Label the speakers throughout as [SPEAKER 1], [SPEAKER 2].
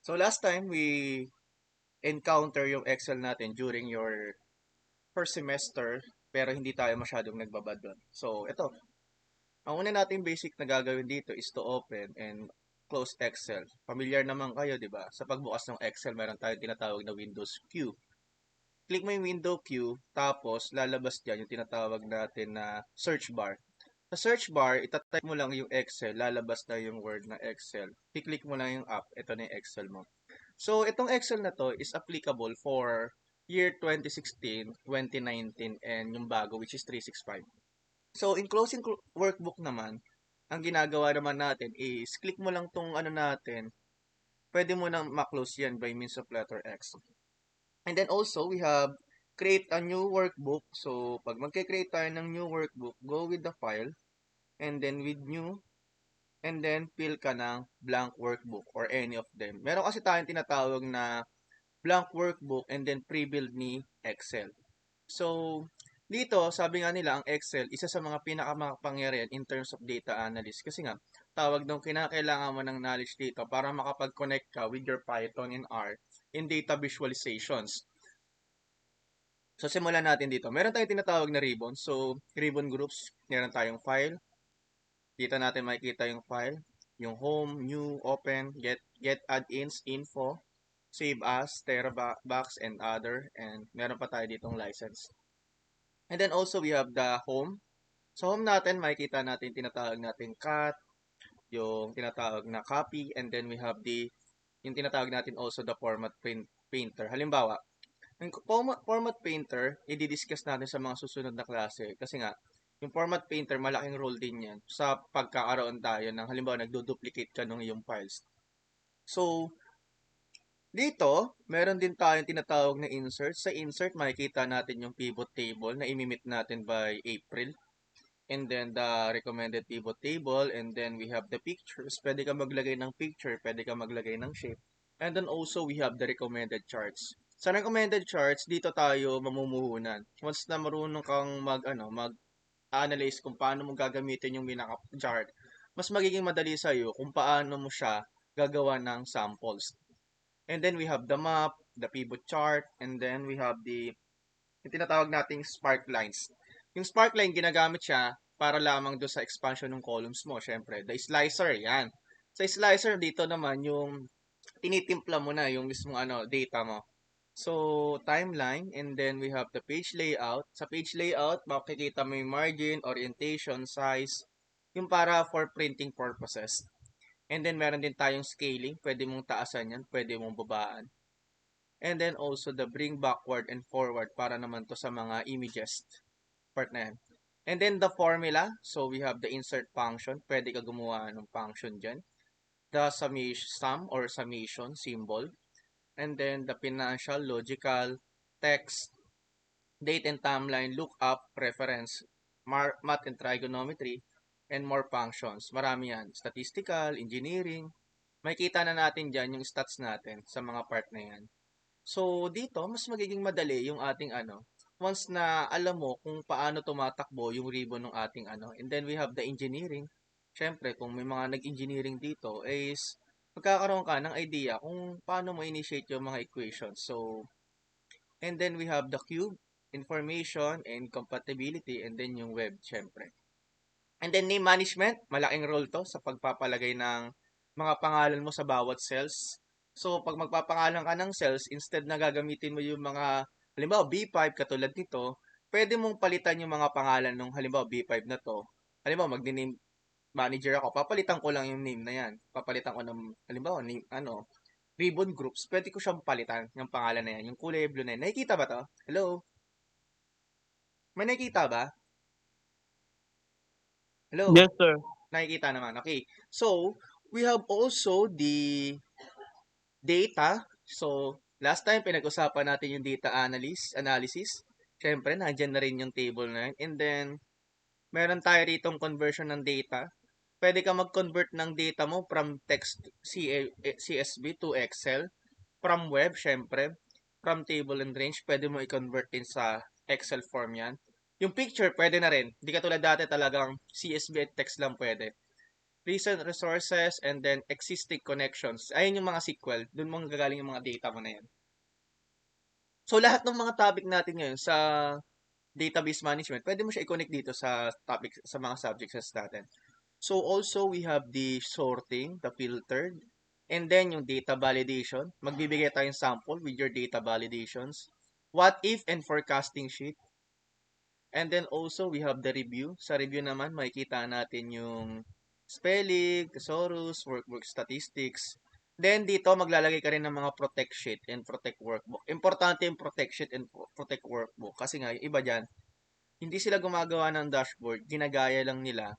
[SPEAKER 1] So last time we encounter yung Excel natin during your first semester pero hindi tayo masyadong nagbabad doon. So ito, ang una nating basic na gagawin dito is to open and close Excel. Familiar naman kayo, di ba? Sa pagbukas ng Excel, meron tayong tinatawag na Windows Q. Click mo yung window Q, tapos lalabas dyan yung tinatawag natin na search bar. Sa search bar, itatype mo lang yung Excel, lalabas na yung word na Excel. I-click mo lang yung app, ito na yung Excel mo. So, itong Excel na to is applicable for year 2016, 2019, and yung bago, which is 365. So, in closing workbook naman, ang ginagawa naman natin is click mo lang tong ano natin, pwede mo nang ma-close yan by means of letter X. And then also, we have create a new workbook. So, pag magke-create tayo ng new workbook, go with the file, and then with new, and then fill ka ng blank workbook or any of them. Meron kasi tayong tinatawag na blank workbook and then pre-build ni Excel. So, dito, sabi nga nila, ang Excel, isa sa mga pinakamakapangyarihan in terms of data analysis. Kasi nga, tawag nung kinakailangan mo ng knowledge dito para makapag-connect ka with your Python and R in data visualizations. So, simulan natin dito. Meron tayong tinatawag na ribbon. So, ribbon groups, meron tayong file. Dito natin makikita yung file. Yung home, new, open, get add-ins, info, save as, terabox, and other. And meron pa tayo ditong license. And then also we have the home. Sa home natin, makikita natin tinatawag natin cut, yung tinatawag na copy, and then we have yung tinatawag natin also the painter. Halimbawa, yung format painter, i-discuss natin sa mga susunod na klase. Kasi nga, yung format painter, malaking role din yan sa pagkakaroon tayo ng halimbawa, nagdo-duplicate ka ng iyong files. So, dito, meron din tayong tinatawag na insert. Sa insert, makikita natin yung pivot table na imimit natin by April. And then the recommended pivot table. And then we have the pictures. Pwede ka maglagay ng picture. Pwede ka maglagay ng shape. And then also we have the recommended charts. Sa recommended charts, dito tayo mamumuhunan. Once na marunong kang mag-analyze kung paano mo gagamitin yung chart, mas magiging madali sa'yo kung paano mo siya gagawa ng samples. And then we have the map, the pivot chart, and then we have yung tinatawag nating spark lines. Yung spark line, ginagamit siya para lamang do sa expansion ng columns mo. Syempre, the slicer, yan. Sa slicer, dito naman yung tinitimpla mo na yung mismong data mo. So, timeline, and then we have the page layout. Sa page layout, makikita mo yung margin, orientation, size, yung para for printing purposes. And then, meron din tayong scaling. Pwede mong taasan yan, pwede mong babaan. And then also the bring backward and forward para naman to sa mga images part na yan. And then the formula, so we have the insert function. Pwede ka gumawa ng function dyan. The sum or summation symbol. And then the financial, logical, text, date and timeline, lookup, reference, math and trigonometry, and more functions. Marami yan. Statistical, engineering. Makikita na natin dyan yung stats natin sa mga part na yan. So, dito, mas magiging madali yung ating once na alam mo kung paano tumatakbo yung ribbon ng ating And then we have the engineering. Siyempre, kung may mga nag-engineering dito is magkakaroon ka ng idea kung paano mo initiate yung mga equations. So, and then we have the cube, information, and compatibility, and then yung web, siyempre. And then name management, malaking role to sa pagpapalagay ng mga pangalan mo sa bawat cells. So, pag magpapangalan ka ng cells, instead na gagamitin mo yung mga, halimbawa B5 katulad nito, pwede mong palitan yung mga pangalan ng halimbawa B5 na to. Halimbawa, mag-name manager ako, papalitan ko lang yung name na yan. Papalitan ko ng, halimbawa, name, ribbon groups, pwede ko siyang palitan yung pangalan na yan, yung kulay blue na yan. Nakikita ba to? Hello? May nakikita ba? Hello?
[SPEAKER 2] Yes, sir.
[SPEAKER 1] Nakikita naman. Okay. So, we have also the data. So, last time pinag-usapan natin yung data analysis. Siyempre, nandiyan na rin yung table na yun. And then, meron tayo ritong conversion ng data. Pwede ka mag-convert ng data mo from text CSV to Excel. From web, syempre. From table and range, pwede mo i-convert din sa Excel form yan. Yung picture, pwede na rin. Hindi ka tulad dati talagang CSV at text lang pwede. recent resources, and then existing connections. Ayun yung mga SQL. Doon mo gagaling yung mga data mo na yan. So, lahat ng mga topic natin ngayon sa database management, pwede mo siya i-connect dito sa topic, sa mga subjects natin. So, also, we have the sorting, the filtered, and then yung data validation. Magbibigay tayong sample with your data validations. What if and forecasting sheet. And then also, we have the review. Sa review naman, makikita natin yung spelling, thesaurus, workbook statistics. Then, dito, maglalagay ka rin ng mga protect sheet and protect workbook. Importante yung protect sheet and protect workbook. Kasi nga, yung iba dyan, hindi sila gumagawa ng dashboard, ginagaya lang nila.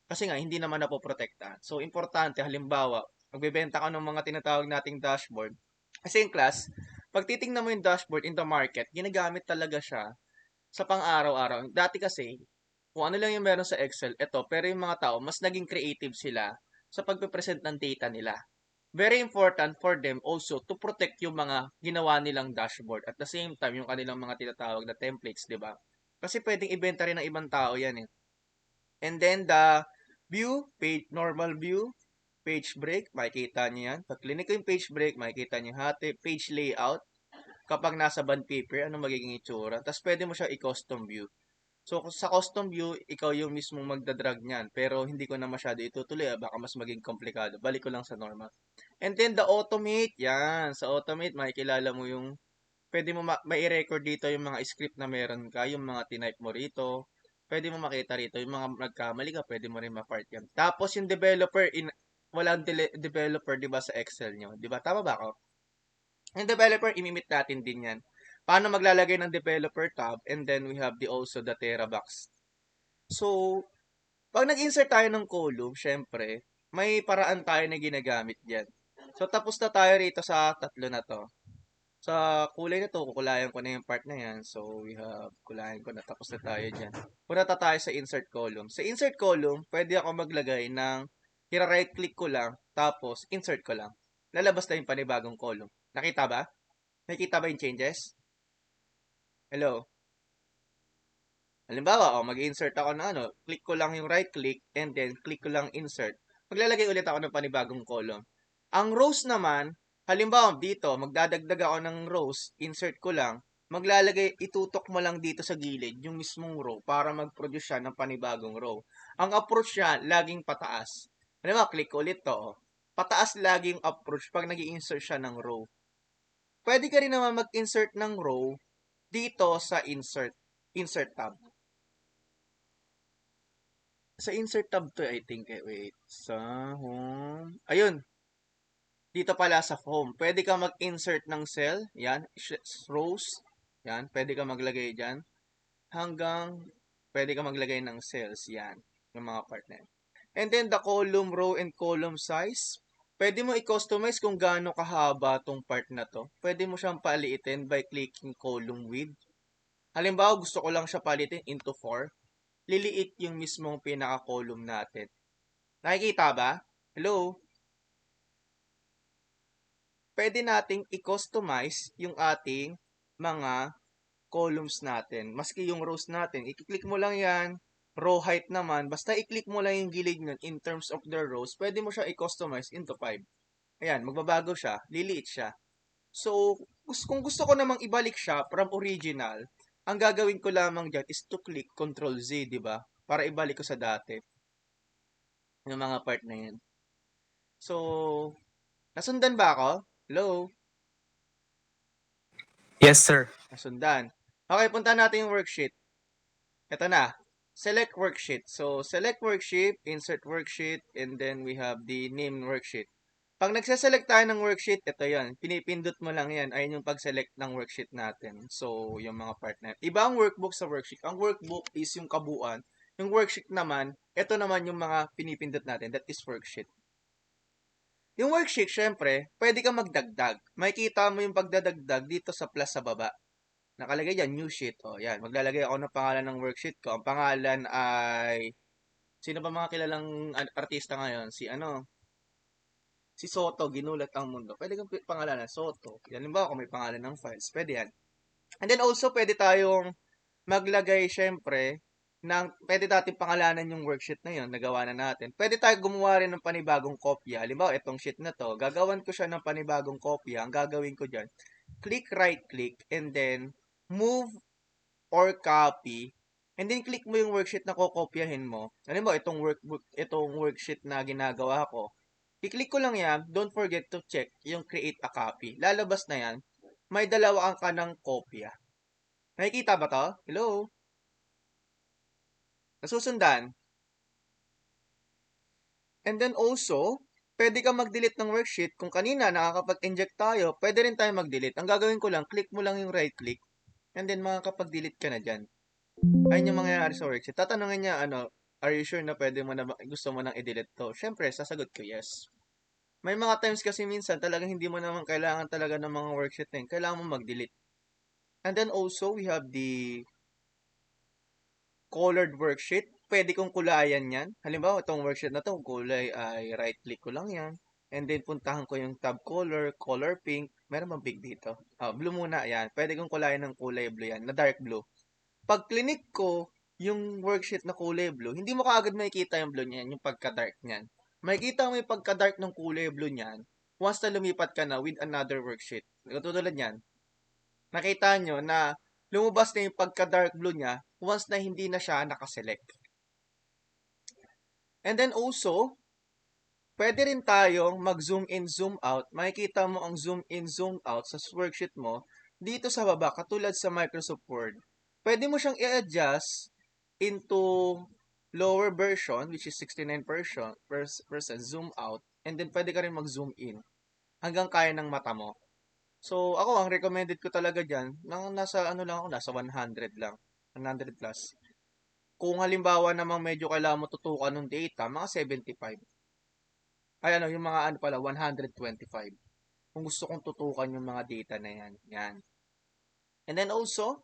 [SPEAKER 1] Kasi nga, hindi naman napoprotektahan. So, importante, halimbawa, magbebenta ka ng mga tinatawag nating dashboard. Kasi in class, pag titingnan mo yung dashboard in the market, ginagamit talaga siya sa pang-araw-araw. Dati kasi, kung ano lang yung meron sa Excel, eto, pero yung mga tao, mas naging creative sila sa pagpe-present ng data nila. Very important for them also to protect yung mga ginawa nilang dashboard. At the same time, yung kanilang mga tinatawag na templates, di ba? Kasi pwedeng ibenta rin ng ibang tao yan eh. And then the view, page, normal view, page break, makikita nyo yan. Pag clinic ko yung page break, makikita nyo hati, page layout. Kapag nasa bond paper, ano magiging itsura. Tapos pwede mo siya i-custom view. So, sa custom view, ikaw yung mismong magdadrag niyan. Pero hindi ko na masyado itutuloy. Baka mas maging komplikado. Balik ko lang sa normal. And then, the automate. Yan. Sa automate, makikilala mo yung pwede mo mai-record dito yung mga script na meron ka, yung mga tinype mo rito. Pwede mo makita rito, yung mga nagkamali ka, pwede mo rin ma-part yan. Tapos yung developer, walang developer, di ba, sa Excel nyo? Di ba? Tama ba ako? Yung developer, imimit natin din yan. Paano maglalagay ng developer tab, and then we have also the TeraBox. So, pag nag-insert tayo ng column, syempre, may paraan tayo na ginagamit dyan. So, tapos na tayo rito sa tatlo na to. Sa kulay na to, kukulayan ko na yung part na yan. So, we have, kulayan ko na, tapos na tayo dyan. Punta tayo sa insert column. Sa insert column, pwede ako maglagay ng, right click ko lang, tapos insert ko lang. Lalabas na yung panibagong column. Nakita ba? Nakita ba yung changes? Hello? Halimbawa, mag-insert ako na ano, click ko lang yung right click, and then click ko lang insert. Maglalagay ulit ako ng panibagong column. Ang rows naman, halimbawa dito, magdadagdag ako ng rows, insert ko lang, maglalagay, itutok mo lang dito sa gilid yung mismong row para mag-produce siya ng panibagong row. Ang approach niya, laging pataas. Halimbawa, click ulit to. Pataas laging approach pag nag insert siya ng row. Pwede ka rin naman mag-insert ng row dito sa insert tab. Sa insert tab to, I think, wait, sa home, ayun, dito pala sa home, pwede ka mag-insert ng cell, yan, rows, yan, pwede ka maglagay dyan, hanggang, pwede ka maglagay ng cells, yan, yung mga part na yan. And then, the column, row, and column size, pwede mo i-customize kung gaano kahaba tong part na to. Pwede mo siyang paliitin by clicking column width. Halimbawa, gusto ko lang siya palitin into 4. Liliit yung mismong pinaka-column natin. Nakikita ba? Hello? Pwede nating i-customize yung ating mga columns natin. Maski yung rows natin, i-click mo lang yan. Row height naman, basta i-click mo lang yung gilid nun in terms of the rows, pwede mo siya i-customize into 5. Ayan, magbabago siya, liliit siya. So, kung gusto ko namang ibalik siya from original, ang gagawin ko lamang dyan is to click Ctrl Z, di ba? Para ibalik ko sa dati. Yung mga part na yan. So, nasundan ba ako? Hello?
[SPEAKER 2] Yes, sir.
[SPEAKER 1] Nasundan. Okay, punta natin yung worksheet. Ito na. Select worksheet. So, select worksheet, insert worksheet, and then we have the name worksheet. Pag nagsaselect tayo ng worksheet, ito yan. Pinipindot mo lang yan. Ayun yung pag-select ng worksheet natin. So, yung mga part na yan. Iba ang workbook sa worksheet. Ang workbook is yung kabuuan. Yung worksheet naman, ito naman yung mga pinipindot natin. That is worksheet. Yung worksheet, syempre, pwede kang magdagdag. Makikita mo yung pagdadagdag dito sa plus sa baba. Nakalagay dyan, new sheet. O, yan. Maglalagay ako ng pangalan ng worksheet ko. Ang pangalan ay... Sino ba mga kilalang artista ngayon? Si Soto, ginulat ang mundo. Pwede kang pangalanan, Soto. Yan, ba kung may pangalan ng files, pwede yan. And then also, pwede tayong maglagay, syempre, pwede natin pangalanan yung worksheet na yun, nagawa na natin. Pwede tayo gumawa rin ng panibagong kopya. Halimbawa, itong sheet na to, gagawan ko siya ng panibagong kopya. Ang gagawin ko dyan, click right click and then move or copy. And then click mo yung worksheet na kokopyahin mo. Halimbawa, itong worksheet na ginagawa ko. I-click ko lang yan, don't forget to check yung create a copy. Lalabas na yan, may dalawa ka ng kopya. Nakikita ba to? Hello? Nasusundan? And then also, pwede ka mag-delete ng worksheet. Kung kanina nakakapag-inject tayo, pwede rin tayo mag-delete. Ang gagawin ko lang, click mo lang yung right click. And then makakapag-delete ka na dyan. Ayun yung mangyayari sa worksheet. Tatanungin niya, are you sure na pwede mo na, gusto mo nang i-delete to? Siyempre, sasagot ko yes. May mga times kasi minsan talagang hindi mo naman kailangan talaga ng mga worksheet na yun. Kailangan mo mag-delete. And then also, we have the colored worksheet. Pwede kong kulayan yan. Halimbawa, itong worksheet na to, kulay ay right-click ko lang yan. And then, puntahan ko yung tab color pink. Meron bang pink dito? Blue muna, yan. Pwede kong kulayan ng kulay blue yan, na dark blue. Pag clinic ko yung worksheet na kulay blue, hindi mo kaagad makikita yung blue niyan, yung pagka-dark niyan. Makikita mo yung pagka-dark ng kulay blue niyan once na lumipat ka na with another worksheet. Katulad niyan. Nakita nyo na lumabas na yung pagka-dark blue niya once na hindi na siya nakaselect. And then also, pwede rin tayong mag-zoom in, zoom out. Makikita mo ang zoom in, zoom out sa worksheet mo dito sa baba, katulad sa Microsoft Word. Pwede mo siyang i-adjust into lower version, which is 69% zoom out. And then pwede ka rin mag-zoom in hanggang kaya ng mata mo. So, ako, ang recommended ko talaga dyan, nasa ano lang ako, nasa 100 lang. 100 plus. Kung halimbawa namang medyo kailangan mo tutukan ng data, mga 75. Ay yung mga ano pala, 125. Kung gusto kong tutukan yung mga data na yan. Yan. And then also,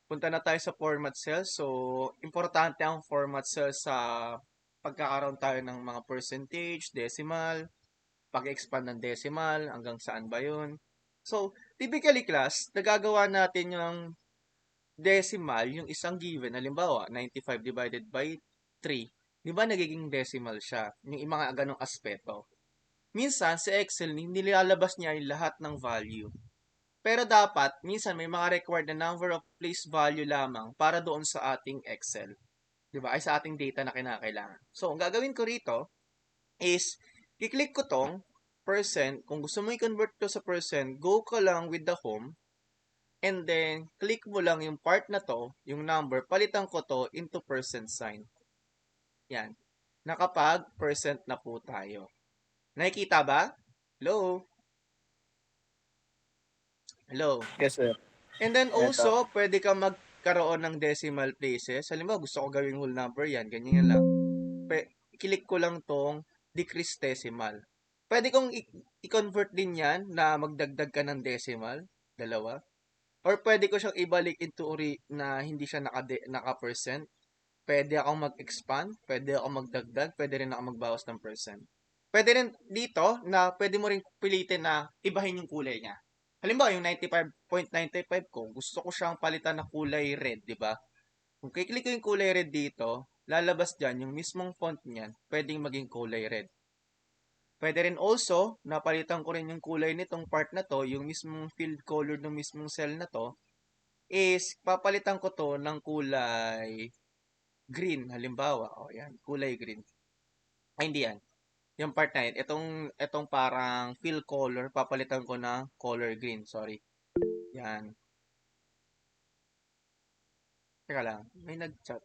[SPEAKER 1] punta na tayo sa format cell. So, importante ang format cell sa pagkakaroon tayo ng mga percentage, decimal, pag-expand ng decimal, hanggang saan ba yun. So, typically class, nagagawa natin yung decimal, yung isang given, halimbawa, 95 divided by 3. Di ba nagiging decimal siya? Yung mga ganong aspeto. Minsan, sa Excel, hindi nilalabas niya yung lahat ng value. Pero dapat, minsan may mga required na number of place value lamang para doon sa ating Excel. Di ba? Ay sa ating data na kinakailangan. So, ang gagawin ko rito is, kiklik ko tong percent. Kung gusto mo i-convert to sa percent, go ka lang with the home. And then, click mo lang yung part na to, yung number, palitan ko to into percent sign. Yan. Nakapag percent na po tayo. Nakikita ba? Hello? Hello?
[SPEAKER 2] Yes, sir.
[SPEAKER 1] And then
[SPEAKER 2] Eto.
[SPEAKER 1] also, pwede ka magkaroon ng decimal places. Halimbawa, gusto ko gawing whole number yan. Ganyan lang. I-click ko lang tong decrease decimal. Pwede kong i-convert din yan na magdagdag ka ng decimal. Dalawa. Or pwede ko siyang ibalik into na hindi siya naka-percent. Pwede akong mag-expand. Pwede akong magdagdag. Pwede rin ako magbawas ng percent. Pwede rin dito na pwede mo rin pilitin na ibahin yung kulay niya. Halimbawa, yung 95.95 ko, gusto ko siyang palitan na kulay red, di ba? Kung kiklik ko yung kulay red dito, lalabas dyan yung mismong font niyan, pwedeng maging kulay red. Pwede rin also, napalitan ko rin yung kulay nitong part na to, yung mismong field color ng mismong cell na to, is papalitan ko to ng kulay green, halimbawa. O, yan, kulay green. Ay, hindi yan. Yung part na yun, itong parang fill color, papalitan ko na color green, sorry. Yan. Teka lang, may nag-chat.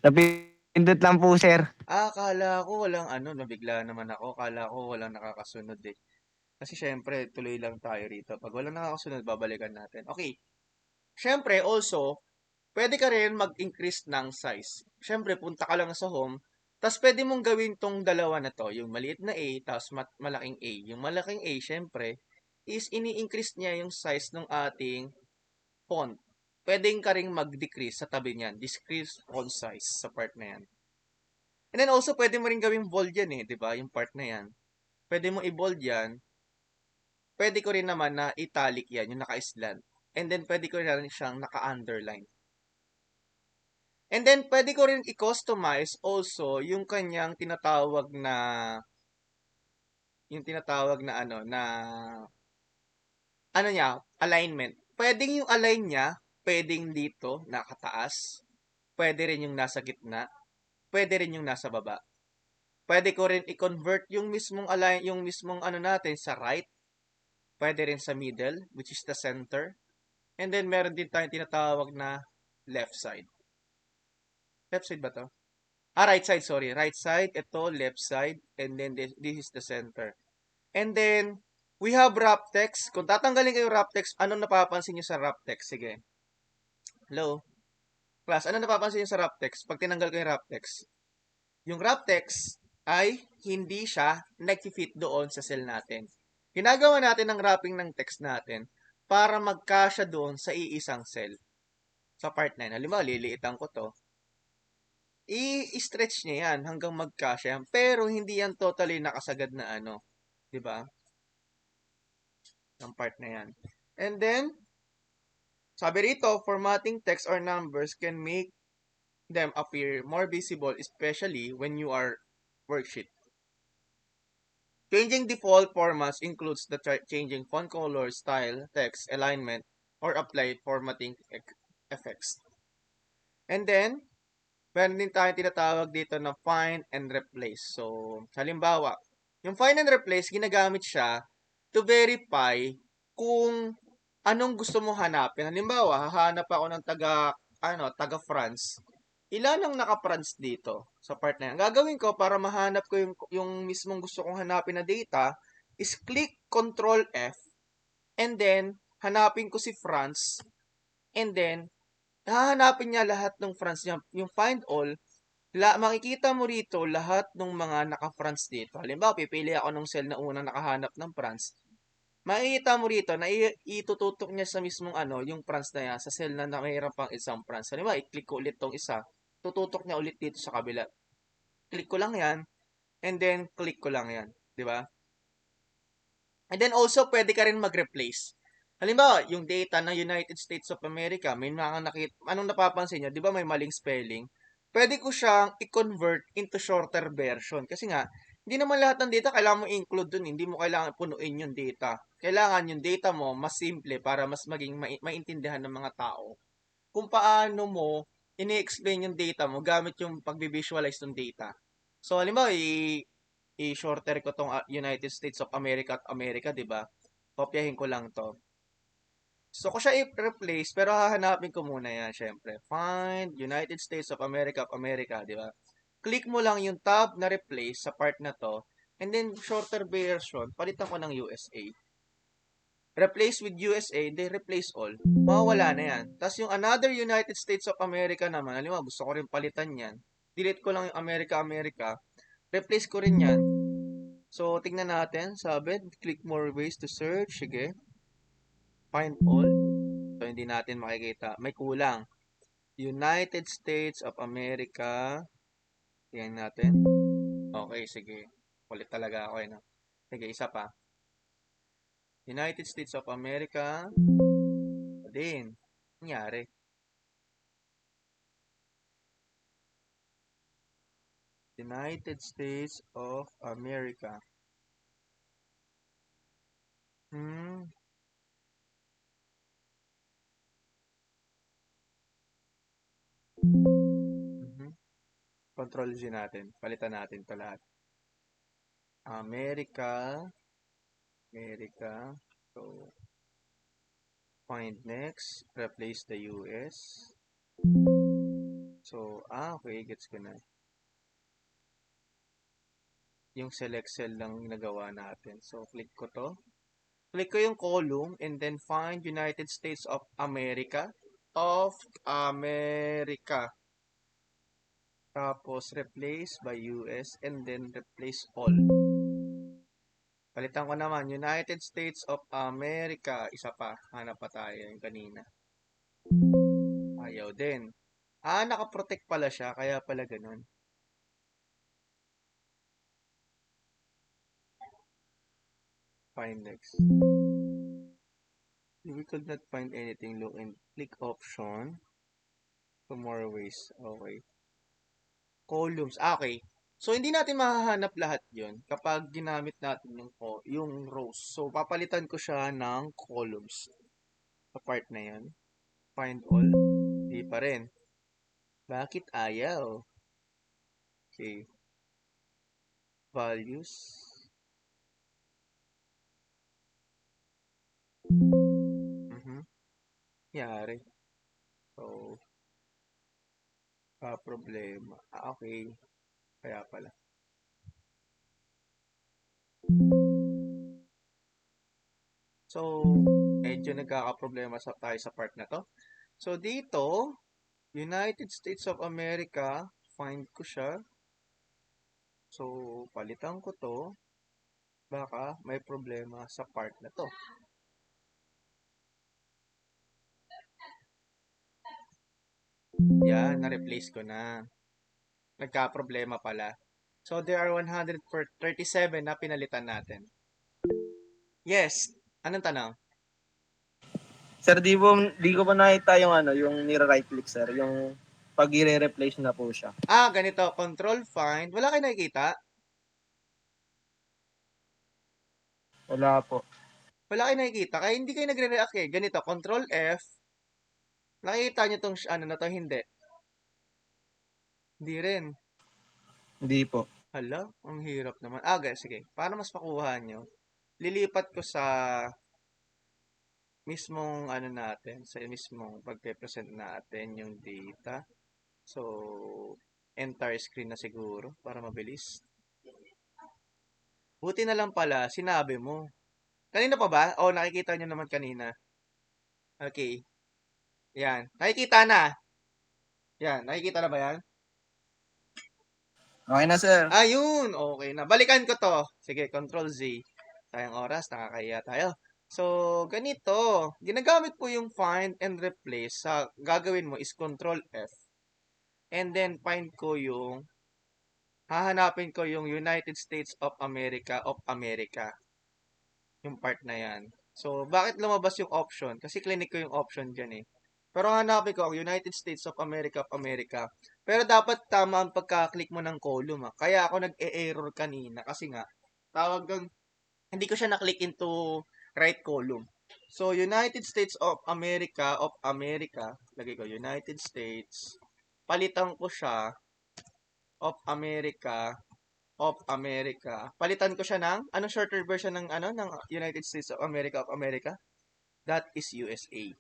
[SPEAKER 2] Napindot lang po, sir.
[SPEAKER 1] Akala ko walang nabigla naman ako. Akala ko walang nakakasunod eh. Kasi syempre, tuloy lang tayo rito. Pag walang nakakasunod, babalikan natin. Okay. Syempre, also, pwede ka rin mag-increase ng size. Syempre, punta ka lang sa home. Tapos pwede mong gawin tong dalawa na to. Yung maliit na A, tapos malaking A. Yung malaking A, syempre, is ini-increase niya yung size ng ating font. Pwedeng ka rin mag-decrease sa tabi niyan. Decrease font size sa part na yan. And then also, pwede mo rin gawing bold yan eh, di ba? Yung part na yan. Pwede mo i-bold yan. Pwede ko rin naman na italic yan, yung naka-slant. And then, pwede ko rin siyang naka-underline. And then, pwede ko rin i-customize also yung tinatawag na ano niya, alignment. Pwedeng yung align niya, pwedeng dito, nakataas. Pwede rin yung nasa gitna. Pwede rin yung nasa baba. Pwede ko rin i-convert yung mismong align, yung mismong ano natin sa right. Pwede rin sa middle, which is the center. And then, meron din tayong tinatawag na left side. Left side ba to? Right side, sorry. Right side, ito, left side, and then this is the center. And then, we have wrap text. Kung tatanggalin kayo wrap text, anong napapansin nyo sa wrap text? Sige. Hello? Class, anong napapansin nyo sa wrap text? Pag tinanggal ko yung wrap text. Yung wrap text ay hindi siya nag-fit doon sa cell natin. Ginagawa natin ng wrapping ng text natin para magkasya doon sa iisang cell. Sa part 9. Halimbawa, liliitan ko to. I-stretch niya yan hanggang magkasya yan. Pero hindi yan totally nakasagad na ano. 'Di ba? Ang part na yan. And then, sabi rito, formatting text or numbers can make them appear more visible, especially when you are worksheet. Changing default formats includes the changing font color, style, text, alignment, or apply formatting effects. And then, meron din tayong tinatawag dito na find and replace. So, halimbawa, yung find and replace, ginagamit siya to verify kung anong gusto mo hanapin. Halimbawa, hahanap ako ng taga France. Ilan ang naka-France dito sa part na yan? Ang gagawin ko para mahanap ko yung mismong gusto kong hanapin na data is click Control F and then hanapin ko si France and then hahanapin niya lahat ng France niya. Yung find all, makikita mo rito lahat ng mga naka-France dito. Halimbawa, pipili ako ng cell na unang nakahanap ng France. Makikita mo rito na itututok niya sa mismong yung France na yan, sa cell na mayroon pang isang France. Halimbawa, i-click ko ulit tong isa. Tututok niya ulit dito sa kabila. Click ko lang yan, and then click ko lang yan. Di ba? And then also, pwede ka rin mag-replace. Halimbawa, yung data ng United States of America, may mga anong napapansin niyo? Di ba may maling spelling? Pwede ko siyang i-convert into shorter version. Kasi nga, hindi naman lahat ng data kailangan mo include dun. Hindi mo kailangan punuin yung data. Kailangan yung data mo mas simple para mas maging maintindihan ng mga tao kung paano mo ini-explain yung data mo gamit yung pag-visualize ng data. So, halimbawa, i-shorter ko tong United States of America at America, di ba? Kopyahin ko lang to. So, ko siya i-replace, pero hahanapin ko muna yan, syempre. Find United States of America, di ba? Click mo lang yung tab na replace sa part na to, and then shorter version, palitan ko ng USA. Replace with USA, then replace all. Mawawala na yan. Tapos yung another United States of America naman, halimbawa gusto ko rin palitan yan. Delete ko lang yung America. Replace ko rin yan. So, tingnan natin. Sabi, click more ways to search. Sige. Find all. So, hindi natin makikita. May kulang. United States of America. Tingnan natin. Okay, sige. Kulit talaga ako eh. No? Sige, isa pa. United States of America. Din. Nangyari. United States of America. Hmm. Mhm. Control G natin. Palitan natin to lahat. America. So, find next. Replace the US. So, okay. Gets ko na. Yung select cell lang nagawa natin. So, click ko to. Click ko yung column and then find United States of America. Tapos, replace by US and then replace all. Palitan ko naman, United States of America. Isa pa. Hanap pa tayo yung kanina. Ayaw din. Nakaprotect pala siya. Kaya pala ganun. Find next. If we could not find anything, look and click option. Two more ways. Okay. Columns. Okay. So, hindi natin mahahanap lahat yon kapag ginamit natin yung rows. So, papalitan ko siya ng columns. Sa part na yan. Find all. Di pa rin. Bakit ayaw? Okay. Values. Yari. So, problema. Okay. Kaya pala. So, medyo nagkakaproblema tayo sa part na to. So, dito, United States of America, find ko siya. So, palitan ko to. Baka may problema sa part na to. Yan, na-replace ko na. Nagka-problema pala. So, there are 137 na pinalitan natin. Yes. Anong tanong?
[SPEAKER 3] Sir, di ko pa nakita yung yung nira-right click, sir. Yung pag i-replace na po siya.
[SPEAKER 1] Ganito. Control find. Wala kayo nakikita?
[SPEAKER 3] Wala po.
[SPEAKER 1] Wala kayo nakikita. Kaya hindi kayo nagre-react eh. Ganito. Control F. Nakikita nyo tong na to? Hindi. Hindi rin.
[SPEAKER 3] Hindi po.
[SPEAKER 1] Hala, ang hirap naman. Guys, sige. Para mas makuha nyo, lilipat ko sa mismong natin, sa mismong pagpe-present natin yung data. So, entire screen na siguro para mabilis. Buti na lang pala, sinabi mo. Kanina pa ba? Nakikita nyo naman kanina. Okay. Yan. Nakikita na. Yan. Nakikita na ba yan?
[SPEAKER 3] Okay na, sir.
[SPEAKER 1] Ayun. Okay na. Balikan ko to. Sige, Control Z. Tayong oras. Nakakaya tayo. So, ganito. Ginagamit po yung find and replace. Gagawin mo is Control F. And then, find ko yung hahanapin ko yung United States of America. Yung part na yan. So, bakit lumabas yung option? Kasi clinic ko yung option dyan eh. Pero hanapin ko ang United States of America. Pero dapat tama ang pagka-click mo ng column. Kaya ako nag-e-error kanina kasi nga, tawag doon, hindi ko siya na-click into right column. So, United States of America, lagay ko United States, palitan ko siya of America. Palitan ko siya ng, anong shorter version ng, ng United States of America? That is USA.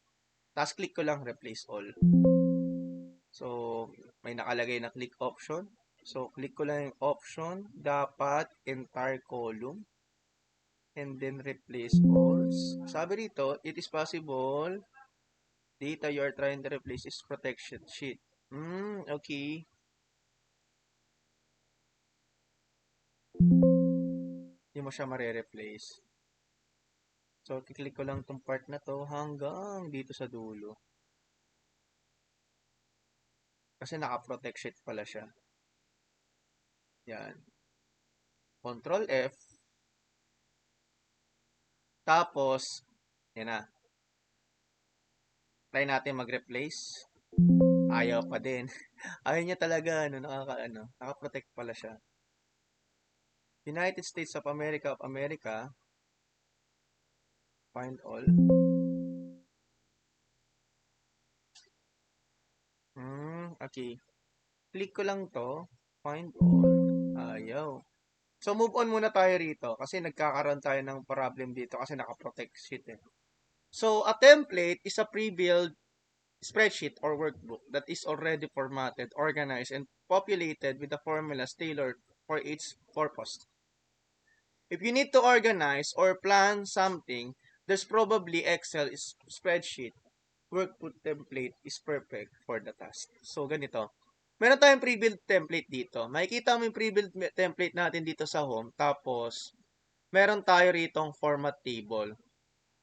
[SPEAKER 1] Tapos click ko lang replace all. So, may nakalagay na click option. So, click ko lang yung option. Dapat entire column. And then replace all. Sabi rito, it is possible data you are trying to replace is protection sheet. Okay. Hindi mo siya mare-replace. So, kiklik ko lang tong part na to hanggang dito sa dulo. Kasi naka-protect sheet pala siya. Yan. Control F. Tapos, yan na. Try natin mag-replace. Ayaw pa din. Ayaw niya talaga, naka-protect pala siya. United States of America. Find all. Okay. Click ko lang to. Find all. Ayaw. So, move on muna tayo rito kasi nagkakaroon tayo ng problem dito kasi naka-protect sheet eh. So, a template is a pre-built spreadsheet or workbook that is already formatted, organized, and populated with the formulas tailored for each purpose. If you need to organize or plan something, there's probably Excel spreadsheet. Workbook template is perfect for the task. So, ganito. Meron tayong pre-built template dito. Makikita mo yung pre-built template natin dito sa home. Tapos, meron tayo ritong format table.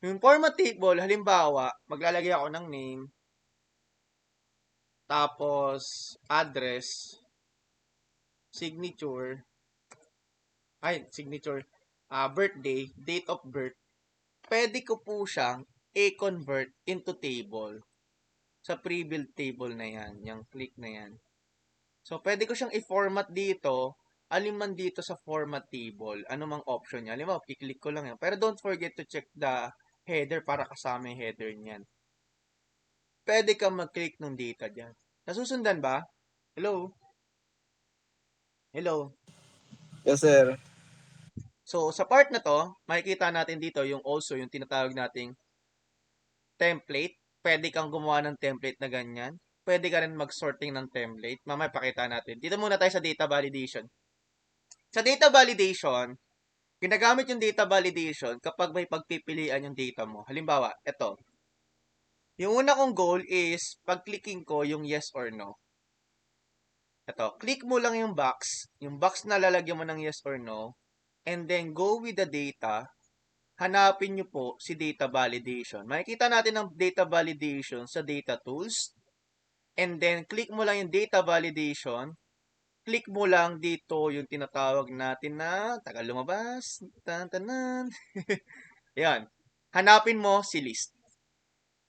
[SPEAKER 1] Yung format table, halimbawa, maglalagay ako ng name, tapos address, signature, birthday, date of birth. Pwede ko po siyang i-convert into table. sa pre-built table na yan, yung click na yan. So, pwede ko siyang i-format dito, alin man dito sa format table, anumang option niya. Halimbawa, i-click ko lang yan. Pero don't forget to check the header para kasama yung header niyan. Pwede kang mag-click ng data dyan. Nasusundan ba? Hello? Hello?
[SPEAKER 3] Yes, sir.
[SPEAKER 1] So, sa part na to, makikita natin dito yung also yung tinatawag nating template. Pwede kang gumawa ng template na ganyan. Pwede ka rin mag-sorting ng template. Mamaya pakita natin. Dito muna tayo sa data validation. Sa data validation, ginagamit yung data validation kapag may pagpipilian yung data mo. Halimbawa, ito. Yung una kong goal is, pag-clicking ko yung yes or no. Ito, click mo lang yung box na lalagyan mo ng yes or no, and then go with the data, hanapin nyo po si data validation. Makikita natin ang data validation sa data tools, and then click mo lang yung data validation, click mo lang dito yung tinatawag natin na, tagal lumabas, tan-tanan. Yan. Hanapin mo si list.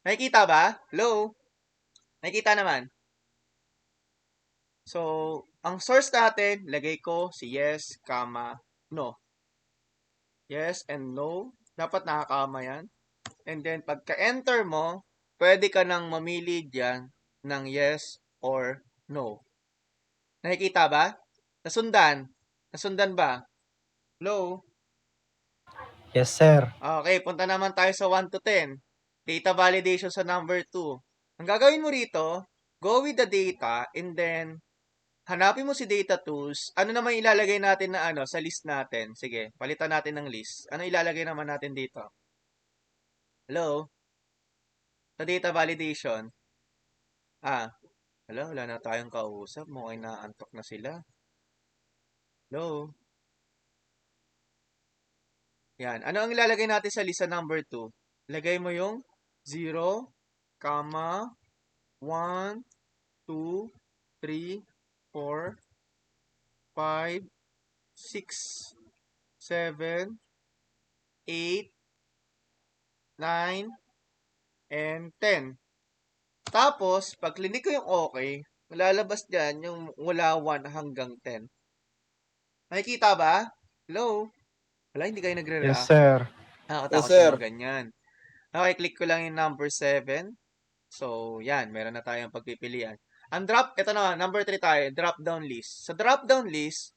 [SPEAKER 1] Nakikita ba? Hello? Nakikita naman. So, ang source natin, lagay ko si yes, no. Yes and no. Dapat nakakama yan. And then, pagka-enter mo, pwede ka nang mamili dyan ng yes or no. Nakikita ba? Nasundan? Nasundan ba? Hello?
[SPEAKER 2] Yes, sir.
[SPEAKER 1] Okay, punta naman tayo sa 1 to 10. Data validation sa number 2. Ang gagawin mo rito, go with the data and then hanapin mo si data tools. Ano naman ilalagay natin na ano sa list natin? Sige, palitan natin ng list. Ano ilalagay naman natin dito? Hello? Sa data validation. Wala na tayong kausap. Mukhang naantok na sila. Hello? Yan. Ano ang ilalagay natin sa list sa number 2? Lagay mo yung 0, 1, 2, 3, 4, 5, 6, 7, 8, 9, and 10. Tapos, pag klinik ko yung okay, malalabas dyan yung mula 1 hanggang 10. Nakikita ba? Hello? Wala, hindi kayo
[SPEAKER 2] Yes,
[SPEAKER 1] nagre-react.
[SPEAKER 2] sir.
[SPEAKER 3] Yes,
[SPEAKER 1] Nakakatakot yung
[SPEAKER 3] sir.
[SPEAKER 1] mga ganyan. Okay, click ko lang yung number 7. So, yan. Meron na tayong pagpipilian. Ito na, number 3 tayo, drop-down list. Sa drop-down list,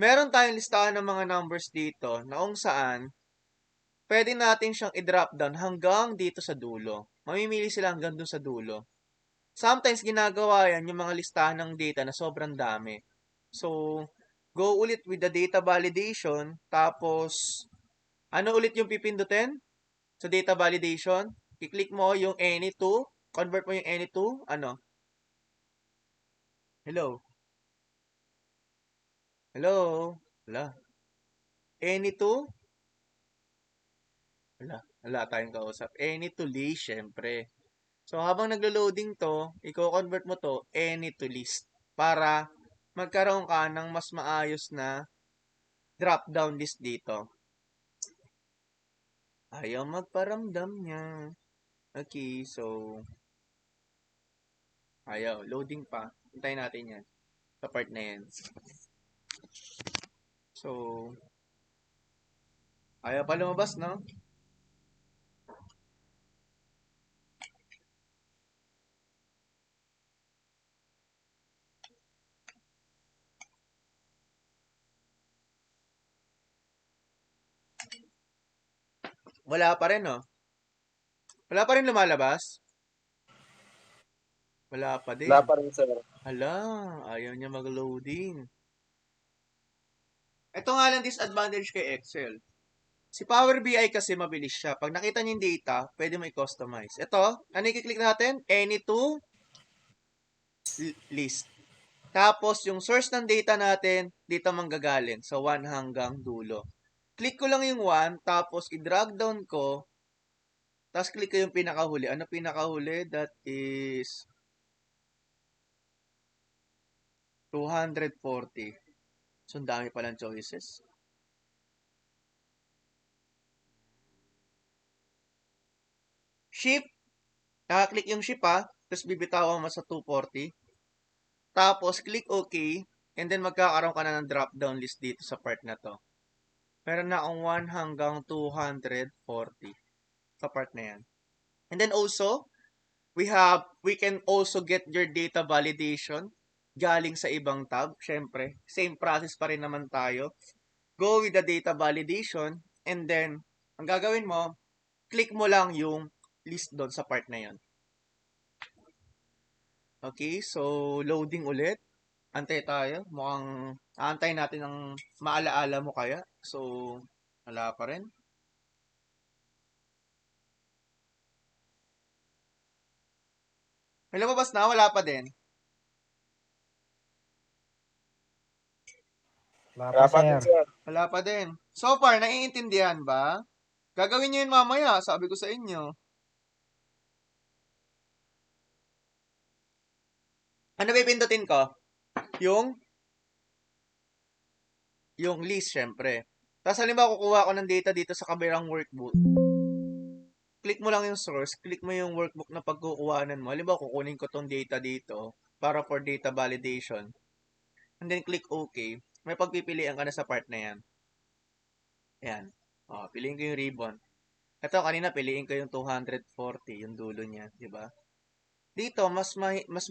[SPEAKER 1] meron tayong listahan ng mga numbers dito na kung saan pwede natin siyang i-drop down hanggang dito sa dulo. Mamimili sila hanggang dun sa dulo. Sometimes ginagawa yan yung mga listahan ng data na sobrang dami. So, go ulit with the data validation. Tapos, ano ulit yung pipindutin sa data validation? I-click mo yung any to. Convert mo yung any to. Ano? Hello? Hello? Wala. Any to? Wala tayong kausap. Any to list, syempre. So, habang naglo-loading to, i-convert mo to any to list para magkaroon ka ng mas maayos na drop-down list dito. Ayaw magparamdam niya. Okay, so, ayaw. Loading pa. Hintayin natin yan. Sa part na yan. So, ayaw pa lumabas, no? Wala pa rin, no? Wala pa rin lumalabas? Wala pa
[SPEAKER 3] Wala
[SPEAKER 1] din.
[SPEAKER 3] pa rin, sir.
[SPEAKER 1] Hala, ayaw niya mag-loading. Ito nga lang disadvantage kay Excel. Si Power BI kasi mabilis siya. Pag nakita niyo yung data, pwede mo i-customize. Ito, ano i-click natin? Any to list. Tapos, yung source ng data natin, dito manggagaling. So, 1 hanggang dulo. Click ko lang yung 1, tapos i-drag down ko, tapos click ko yung pinakahuli. Ano pinakahuli? That is 240. So, ang dami palang choices. Shift. Nakaklik yung shift Tapos bibitawan mo sa 240. Tapos click OK. And then magkakaroon ka na ng drop down list dito sa part na to. Meron na akong 1 hanggang 240 sa part na yan. And then also, we can also get your data validation galing sa ibang tab. Syempre, same process pa rin naman tayo. Go with the data validation and then, ang gagawin mo, click mo lang yung list doon sa part na yon. Okay, so loading ulit. Antay tayo. Mukhang aantay natin ang maalaala mo kaya. So, wala pa rin. May lumabas na, wala pa din.
[SPEAKER 2] Wala
[SPEAKER 3] Wala
[SPEAKER 2] pa,
[SPEAKER 3] pa din,
[SPEAKER 2] sir.
[SPEAKER 3] sir.
[SPEAKER 1] Wala pa din. So far, naiintindihan ba? Gagawin nyo yun mamaya, sabi ko sa inyo. Ano pipindutin ko? Yung list, syempre. Tapos halimbawa, kukuha ko ng data dito sa kabilang workbook. Click mo lang yung source, click mo yung workbook na pagkukuhanan mo. Halimbawa, kukunin ko tong data dito para for data validation. And then click OK. May pagpipilian ka na sa part na yan. Ayan. O, piliin ko yung ribbon. Ito, kanina piliin ko yung 240, yung dulo niya, di ba? Dito, mas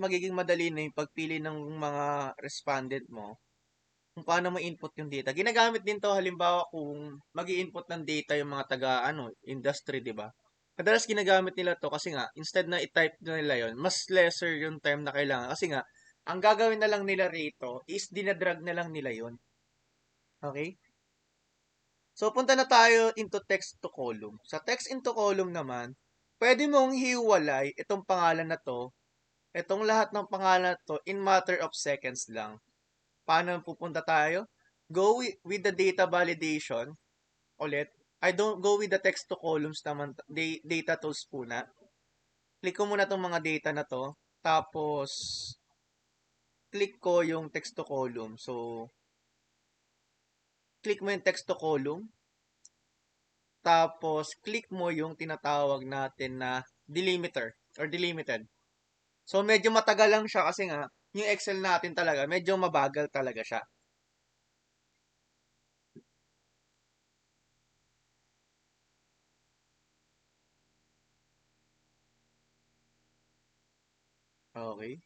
[SPEAKER 1] magiging madali na yung pagpili ng mga respondent mo kung paano mo input yung data. Ginagamit din to halimbawa kung mag-i-input ng data yung mga taga industry, 'di ba? Madalas ginagamit nila to kasi nga instead na i-type na nila yon, mas lesser yung time na kailangan kasi nga ang gagawin na lang nila rito is dinadrag na lang nila yon. Okay? So punta na tayo into text to column. Sa text into column naman, pwede mong hiwalay itong pangalan na to, itong lahat ng pangalan na to in matter of seconds lang. Paano pupunta tayo? Go with the data validation ulit. I don't go with the text to columns naman. Data tools muna. Click ko muna tong mga data na to. Tapos, click ko yung text to column. So, click mo yung text to column. Tapos, click mo yung tinatawag natin na delimiter or delimited. So, medyo matagal lang siya kasi nga, yung Excel natin talaga, medyo mabagal talaga siya. Okay.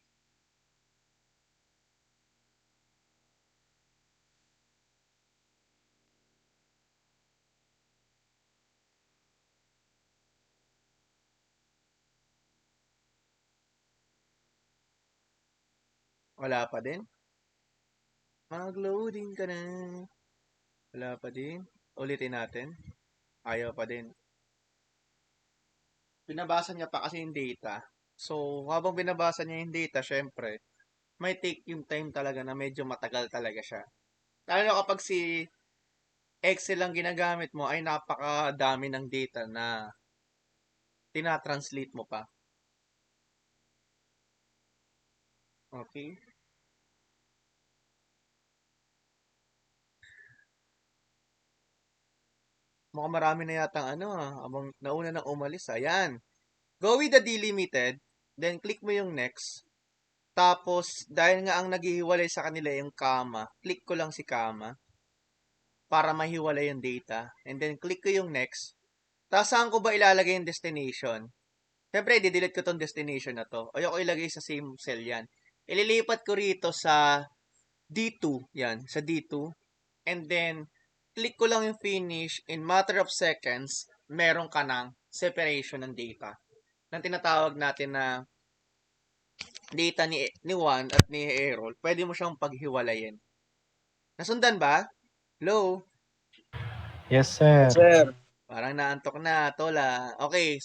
[SPEAKER 1] Wala pa din. Mag-loading ka na. Wala pa din. Ulitin natin. Ayaw pa din. Binabasa niya pa kasi yung data. So, habang binabasa niya yung data, syempre, may take yung time talaga na medyo matagal talaga siya. Lalo na kapag si Excel lang ginagamit mo, ay napakadami ng data na tinatranslate mo pa. Okay? Mukhang marami na yata abang nauna nang umalis. Ayan. Go with the delimited, then click mo yung next. Tapos, dahil nga ang naghihiwalay sa kanila yung comma, click ko lang si comma para mahiwalay yung data. And then, click ko yung next. Tapos, saan ko ba ilalagay yung destination? Siyempre, i-delete ko tong destination na to. Ayoko ilagay sa same cell yan. Ililipat ko rito sa D2. Yan, sa D2. And then, click ko lang yung finish. In matter of seconds, meron ka ng separation ng data. Nang tinatawag natin na data ni Juan at ni Errol, pwede mo siyang paghiwalayin. Nasundan ba? Hello?
[SPEAKER 2] Yes, sir.
[SPEAKER 3] Sir.
[SPEAKER 1] Parang naantok na, tola. Okay,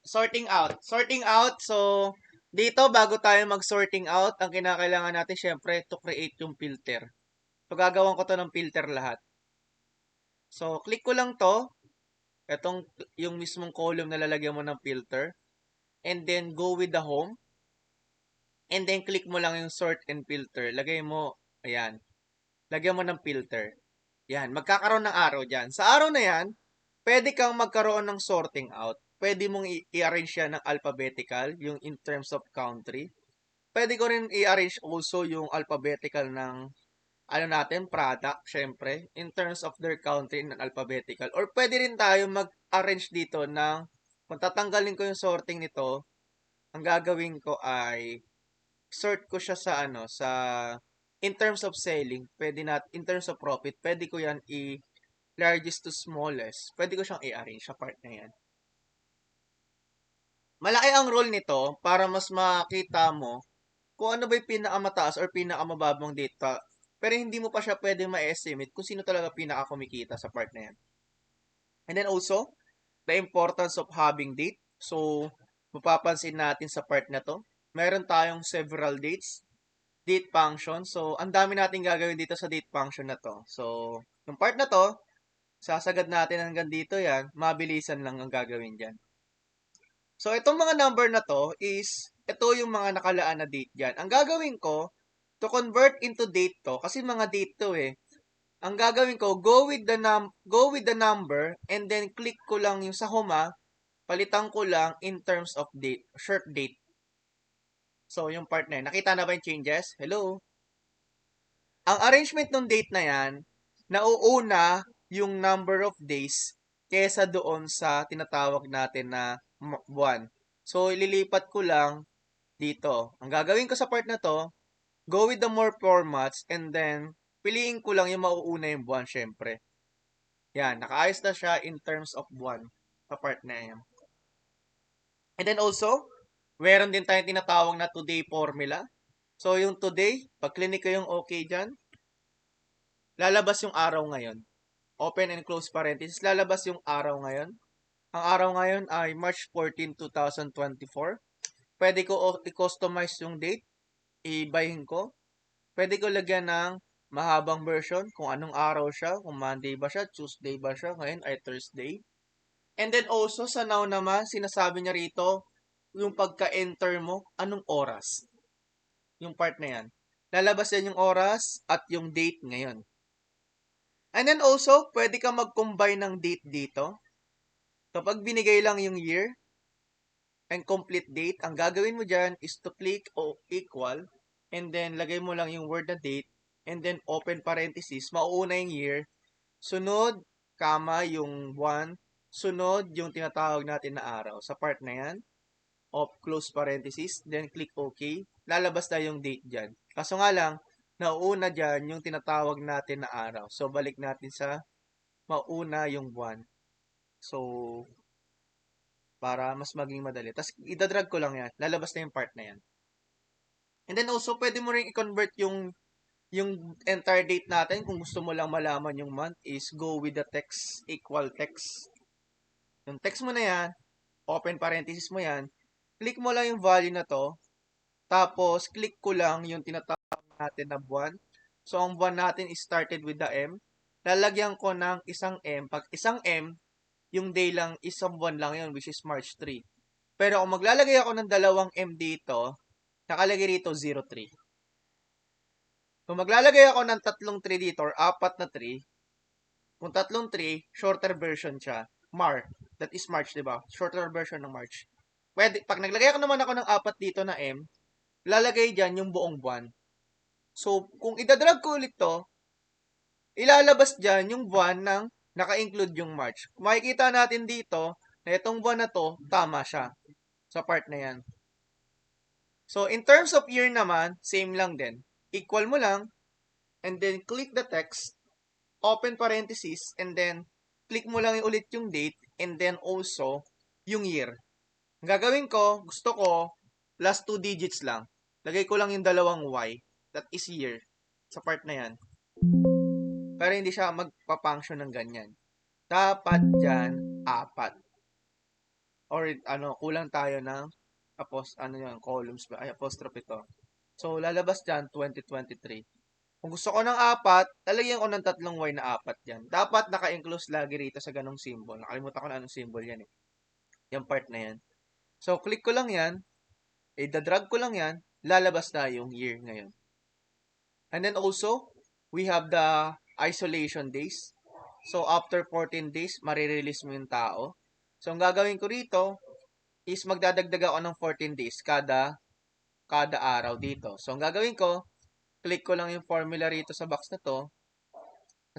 [SPEAKER 1] sorting out. Sorting out, so dito bago tayo mag-sorting out, ang kinakailangan natin syempre to create yung filter. So gagawin ko to ng filter lahat. So click ko lang to, itong yung mismong column na lalagyan mo ng filter, and then go with the home. And then click mo lang yung sort and filter. Lagay mo, ayan. Lagyan mo ng filter. Yan, magkakaroon ng arrow dyan. Sa arrow na yan, pwede kang magkaroon ng sorting out. pwede mong i-arrange yan ng alphabetical, yung in terms of country. Pwede ko rin i-arrange also yung alphabetical ng ano natin, product, syempre, in terms of their country ng alphabetical. Or pwede rin tayo mag-arrange dito ng, kung tatanggalin ko yung sorting nito, ang gagawin ko ay, sort ko siya sa ano, sa, in terms of selling, pwede in terms of profit, pwede ko yan largest to smallest. Pwede ko siyang i-arrange sa part na yan. Malaki ang role nito para mas makita mo kung ano ba yung pinakamataas or pinakamababang data. Pero hindi mo pa siya pwede ma-estimate kung sino talaga pinakakumikita sa part na yan. And then also, the importance of having date. So, mapapansin natin sa part na to. Meron tayong several dates. Date function. So, ang dami natin gagawin dito sa date function na to. So, yung part na to, sasagad natin hanggang dito yan. Mabilisan lang ang gagawin dyan. So, itong mga number na to is, ito yung mga nakalaan na date dyan. Ang gagawin ko, to convert into date to, kasi mga date to eh. Ang gagawin ko, go with the number, and then click ko lang yung sa homa, palitan ko lang in terms of date, short date. So, yung part na yun. Nakita na ba yung changes? Hello? Ang arrangement ng date na yan, nauuna yung number of days kesa doon sa tinatawag natin na buwan. So, ililipat ko lang dito. Ang gagawin ko sa part na to, go with the more formats and then piliin ko lang yung mauuna yung buwan, syempre. Yan, nakaayos na siya in terms of buwan sa part na yan. And then also, meron din tayong tinatawag na today formula. So, yung today, pag clinic ko yung okay dyan, lalabas yung araw ngayon. Open and close parenthesis, lalabas yung araw ngayon. Ang araw ngayon ay March 14, 2024. Pwede ko i-customize yung date, ibahin ko. Pwede ko lagyan ng mahabang version, kung anong araw siya, kung Monday ba siya, Tuesday ba siya, ngayon ay Thursday. And then also, sa now naman, sinasabi niya rito, yung pagka-enter mo, anong oras. Yung part na yan. Lalabas yan yung oras at yung date ngayon. And then also, pwede ka mag-combine ng date dito. Kapag binigay lang yung year and complete date, ang gagawin mo dyan is to click o equal and then lagay mo lang yung word na date and then open parenthesis, mauuna yung year, sunod, comma, yung buwan, sunod, yung tinatawag natin na araw. Sa part na yan, close parenthesis, then click OK, lalabas na yung date dyan. Kaso nga lang, nauuna dyan yung tinatawag natin na araw. So, balik natin sa mauna yung buwan. So, para mas maging madali. Tapos, idadrag ko lang yan. Lalabas na yung part na yan. And then also, pwede mo rin i-convert yung entire date natin. Kung gusto mo lang malaman yung month is go with the text, equal text. Yung text mo na yan, open parenthesis mo yan, click mo lang yung value na to, tapos click ko lang yung tinatawag natin na buwan. So, ang buwan natin is started with the M. Lalagyan ko ng isang M. Pag isang M, yung day lang, isang buwan lang yun, which is March 3. Pero kung maglalagay ako ng dalawang M dito, nakalagay rito 03. Kung maglalagay ako ng tatlong 3 dito, or apat na 3, kung tatlong 3, shorter version siya. That is March, di ba? Shorter version ng March. Pwede, pag naglagay ako naman ako ng apat dito na M, lalagay dyan yung buong buwan. So, kung idadrag ko ulit to, ilalabas dyan yung buwan ng naka-include yung March. Makikita natin dito na itong buwan na to, tama siya sa part na yan. So, in terms of year naman, same lang din. Equal mo lang, and then click the text, open parenthesis, and then click mo lang ulit yung date, and then also yung year. Ang gagawin ko, gusto ko, last 2 digits lang. Lagay ko lang yung dalawang Y, that is year, sa part na yan. Pero hindi siya magpa-function ng ganyan. Dapat dyan, 4. Or kulang tayo ng columns ba? Ay, apostrophe to. So, lalabas dyan, 2023. Kung gusto ko ng 4, lalagyan ko ng tatlong Y na 4 dyan. Dapat naka-enclose lagi rito sa ganong symbol. Nakalimutan ko na anong symbol yan eh. Yung part na yan. So, click ko lang yan. Idadrag ko lang yan. Lalabas na yung year ngayon. And then also, we have the isolation days. So, after 14 days, marirelease mo yung tao. So, ang gagawin ko rito is magdadagdag ako ng 14 days kada araw dito. So, ang gagawin ko, click ko lang yung formula rito sa box na to,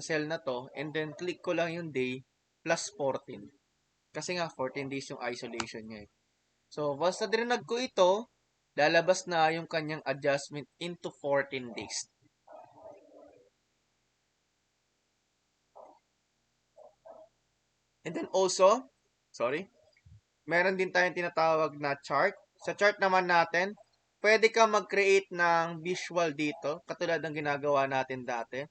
[SPEAKER 1] sa cell na to, and then click ko lang yung day plus 14. Kasi nga, 14 days yung isolation niya eh. So, once na dinunag ko ito, lalabas na yung kanyang adjustment into 14 days. And then also, meron din tayong tinatawag na chart. Sa chart naman natin, pwede ka mag-create ng visual dito, katulad ng ginagawa natin dati.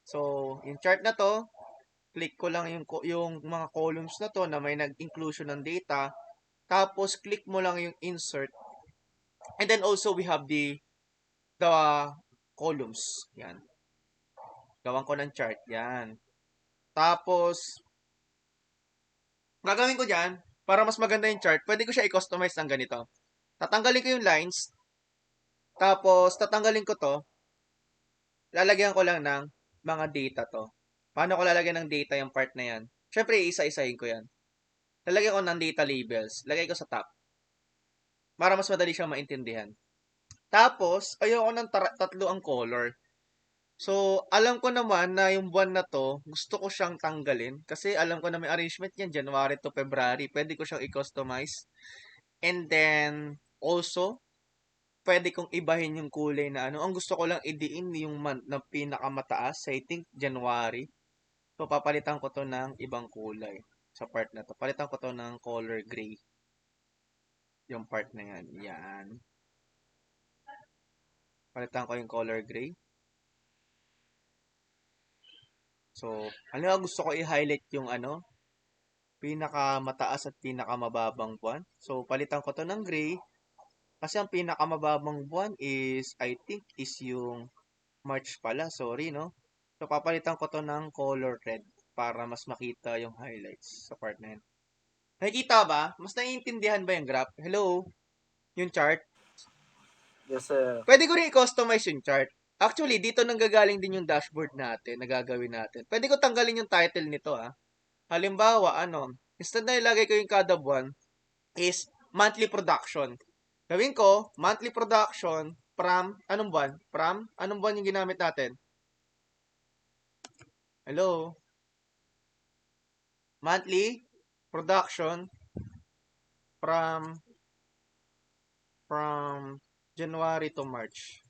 [SPEAKER 1] So, yung chart na to, click ko lang yung mga columns na to na may nag-inclusion ng data. Tapos, click mo lang yung insert. And then also, we have the columns. Yan. Gawan ko ng chart. Yan. Tapos, gagawin ko dyan, para mas maganda yung chart, pwede ko siya i-customize ng ganito. Tatanggalin ko yung lines, tapos tatanggalin ko to, lalagyan ko lang ng mga data to. Paano ko lalagyan ng data yung part na yan? Siyempre, isa-isahin ko yan. Lalagyan ko ng data labels, lagay ko sa top, para mas madali siyang maintindihan. Tapos, ayoko ng tatlo ang color. So, alam ko naman na yung buwan na to, gusto ko siyang tanggalin. Kasi alam ko na may arrangement yan, January to February. Pwede ko siyang i-customize. And then, also, pwede kong ibahin yung kulay na ano. Ang gusto ko lang idiin yung month na pinakamataas. I think, January. So, papalitan ko to ng ibang kulay sa part na to. Palitan ko to ng color gray. Yung part na yan. Yan. Palitan ko yung color gray. So, gusto ko i-highlight yung ano, pinakamataas at pinakamababang buwan. So, palitan ko to ng gray. Kasi ang pinakamababang buwan is, I think, is yung March pala. Sorry, no? So, papalitan ko to ng color red para mas makita yung highlights sa part na yun. Nakikita ba? Mas naiintindihan ba yung graph? Hello? Yung chart?
[SPEAKER 3] Yes, sir.
[SPEAKER 1] Pwede ko rin i-customize yung chart. Actually, dito nanggagaling din yung dashboard natin na gagawin natin. Pwede ko tanggalin yung title nito, ah. Halimbawa, instead na ilagay ko yung kada buwan is monthly production. Gawin ko, monthly production from, anong buwan? From, anong buwan yung ginamit natin? Hello? Monthly production from January to March.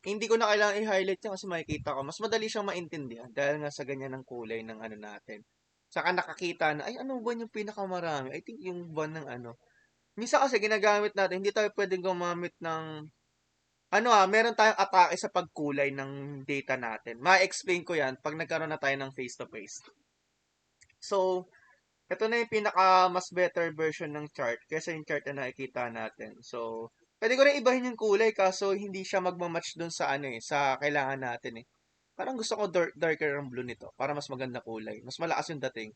[SPEAKER 1] Hindi ko na kailangan i-highlight yan kasi makikita ko. Mas madali siyang maintindihan dahil nga sa ganyan ng kulay ng ano natin. Saka nakakita na, ay, anong buwan yung pinakamarami? I think yung buwan ng ano. Minsan kasi ginagamit natin, hindi tayo pwedeng gumamit ng, meron tayong atake sa pagkulay ng data natin. Ma-explain ko yan pag nagkaroon na tayo ng face-to-face. So, ito na yung pinaka mas better version ng chart kaysa yung chart na nakikita natin. So, pwede ko rin ibahin yung kulay kaso hindi siya magmamatch dun sa sa kailangan natin eh. Parang gusto ko darker ang blue nito para mas maganda kulay. Mas malakas yung dating.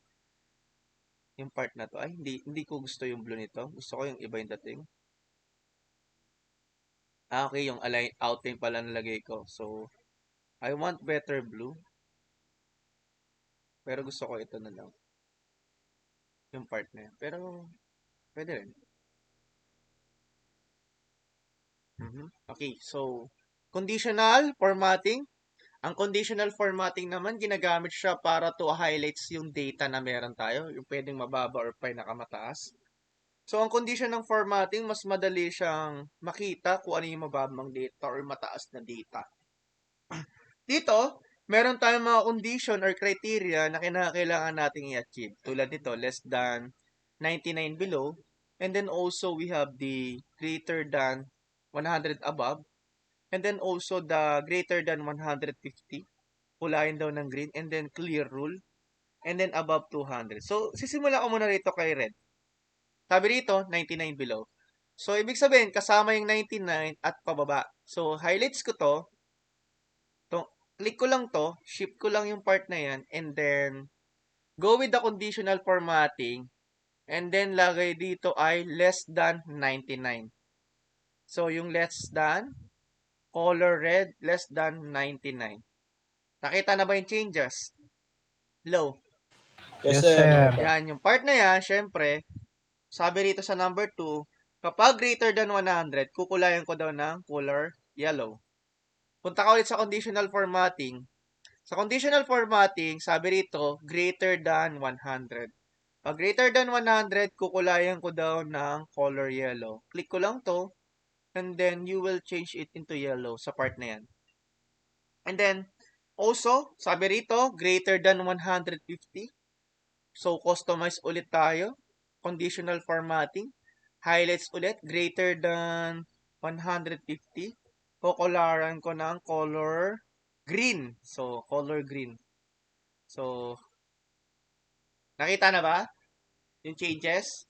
[SPEAKER 1] Yung part na to. Ay, hindi ko gusto yung blue nito. Gusto ko yung iba yung dating. Okay, yung align outing pala nalagay ko. So, I want better blue. Pero gusto ko ito na lang. Yung part na yan. Pero, pwede rin. Okay, so, conditional formatting. Ang conditional formatting naman, ginagamit siya para to highlights yung data na meron tayo. Yung pwedeng mababa or pinakamataas. So, ang condition ng formatting, mas madali siyang makita kung ano yung mababang data or mataas na data. Dito, meron tayong mga condition or criteria na kailangan nating i-achieve. Tulad nito, less than 99 below. And then also, we have the greater than 100 above. And then also, the greater than 150. Kulayan daw ng green. And then, clear rule. And then, above 200. So, sisimula ko muna rito kay red. Sabi rito, 99 below. So, ibig sabihin, kasama yung 99 at pababa. So, highlights ko to. Click ko lang to. Shift ko lang yung part na yan. And then, go with the conditional formatting. And then, lagay dito ay less than 99. So, yung less than, color red, less than 99. Nakita na ba yung changes? Low.
[SPEAKER 3] Yes,
[SPEAKER 2] Yes,
[SPEAKER 3] sir.
[SPEAKER 2] sir.
[SPEAKER 1] Yan, yung part na yan, syempre, sabi rito sa number 2, kapag greater than 100, kukulayan ko daw ng color yellow. Punta ka ulit sa conditional formatting. Sa conditional formatting, sabi rito, greater than 100. Pag greater than 100, kukulayan ko daw ng color yellow. Click ko lang to, and then you will change it into yellow sa part na yan. And then, also, sabi rito, greater than 150. So, customize ulit tayo. Conditional formatting. Highlights ulit, greater than 150. Kukularan ko ng color green. So, color green. So, nakita na ba yung changes?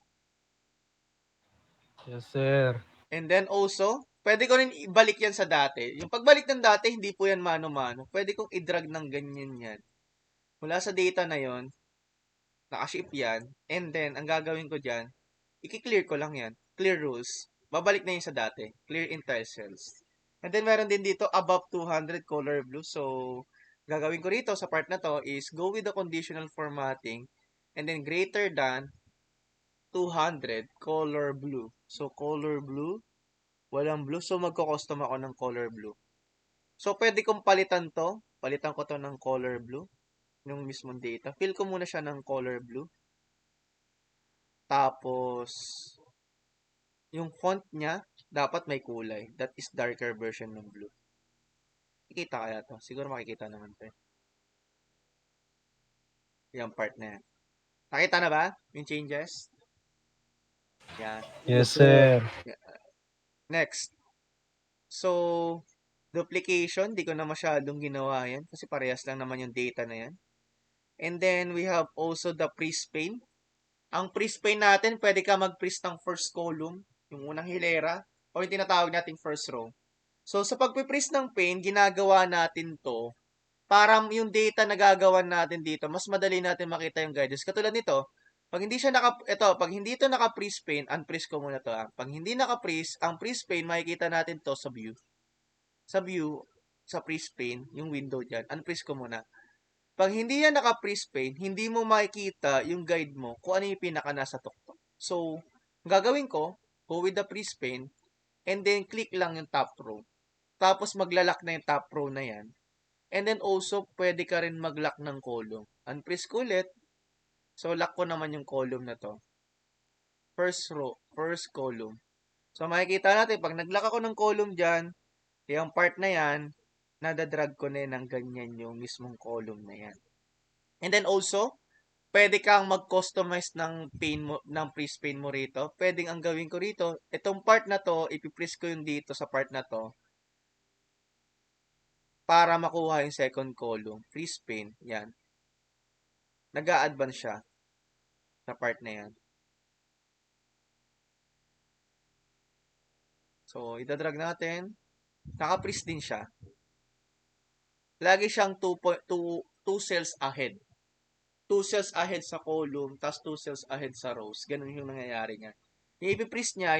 [SPEAKER 2] Yes, sir.
[SPEAKER 1] And then also, pwede ko rin ibalik yan sa dati. Yung pagbalik ng dati, hindi po yan mano-mano. Pwede kong i-drag ng ganyan yan. Mula sa data na yon, nakaship yan. And then, ang gagawin ko dyan, i-clear ko lang yan. Clear rules. Babalik na yun sa dati. Clear entire cells. And then, meron din dito, above 200 color blue. So, gagawin ko rito sa part na to is go with the conditional formatting and then greater than 200 color blue. So, color blue. Walang blue. So, magko-custom ako ng color blue. So, pwede kong palitan to. Palitan ko to ng color blue. Yung mismong data. Fill ko muna siya ng color blue. Tapos, yung font niya, dapat may kulay. That is darker version ng blue. Makikita kaya to? Siguro makikita naman to. Yung part na yan. Nakita na ba? Yung changes? Yan.
[SPEAKER 2] Yes, sir.
[SPEAKER 1] Next. So, duplication, di ko na masyadong ginawa yan kasi parehas lang naman yung data na yan. And then, we have also the pre-spain. Ang pre-spain natin, pwede ka mag-freeze ng first column, yung unang hilera, o yung tinatawag nating first row. So, sa pag-freeze ng pane, ginagawa natin to para yung data na gagawan natin dito, mas madali natin makita yung guidance. Katulad nito, pag hindi ito naka-freeze pane, unfreeze ko muna to. Pag hindi naka-freeze, ang freeze pane, makikita natin to sa view. Sa view, sa freeze pane, yung window dyan, unfreeze ko muna. Pag hindi yan naka-freeze pane, hindi mo makikita yung guide mo kung ano yung pinaka nasa tuktok. So, gagawin ko, go with the freeze pane, and then click lang yung top row. Tapos maglalak na yung top row na yan. And then also, pwede ka rin mag-lock ng column. Unfreeze ko ulit. So, lock ko naman yung column na to. First row, first column. So, makikita natin, pag nag-lock ako ng column dyan, yung part na yan, nadadrag ko na ng ganyan yung mismong column na yan. And then also, pwede kang mag-customize ng pane mo, ng freeze pane mo rito. Pwedeng ang gawin ko rito, itong part na to, ipipress ko yung dito sa part na to para makuha yung second column. Freeze pane, yan. Nag-a-advance siya sa part na yan. So, idadrag natin. Naka-freeze din siya. Lagi siyang 2 cells ahead. 2 cells ahead sa column, tas 2 cells ahead sa rows. Ganun yung nangyayari niya. Yung ipipress niya,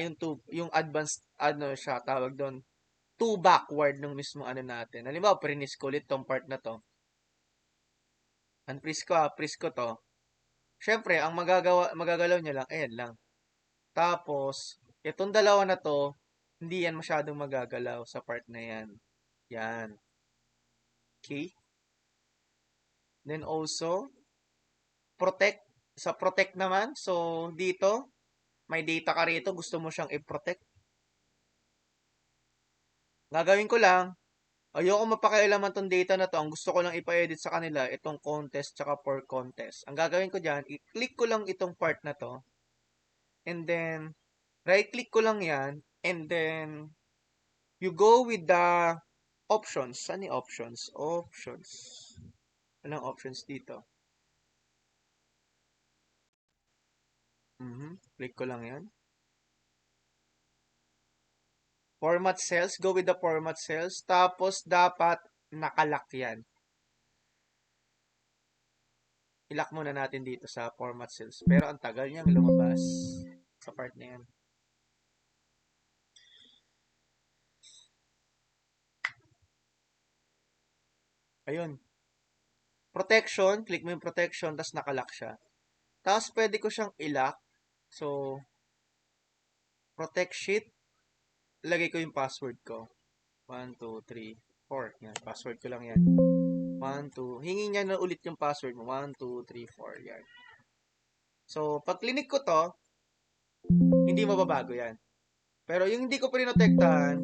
[SPEAKER 1] yung advanced, ano siya, tawag doon, 2 backward ng mismo ano natin. Halimbawa, prinis ko ulit tong part na to. Unfreeze ko, freeze ko to. Siyempre, ang magagalaw niya lang, ayan lang. Tapos, itong dalawa na to, hindi yan masyadong magagalaw sa part na yan. Yan. Okay? Then also, protect. Sa protect naman, so dito, may data ka rito, gusto mo siyang i-protect. Gagawin ko lang, ayoko mapakialaman tong data na to. Ang gusto ko lang ipa-edit sa kanila, itong contest tsaka for contest. Ang gagawin ko dyan, i-click ko lang itong part na to. And then, right-click ko lang yan. And then, you go with the options. Saan yung options? Options. Walang options dito. Click ko lang yan. Format cells. Go with the format cells. Tapos, dapat nakalock yan. I-lock muna natin dito sa format cells. Pero ang tagal niyang lumabas sa part na yan. Ayun. protection, click mo yung protection, tapos nakalock siya. Tapos pwede ko siyang i-lock. So, protect sheet, lagay ko yung password ko. 1, 2, 3, 4. Yan, password ko lang yan. 1, 2. Hingi niya na ulit yung password mo. 1, 2, 3, 4. Yan. So, pag clinic ko to, hindi mababago yan. Pero yung hindi ko pinotektahan,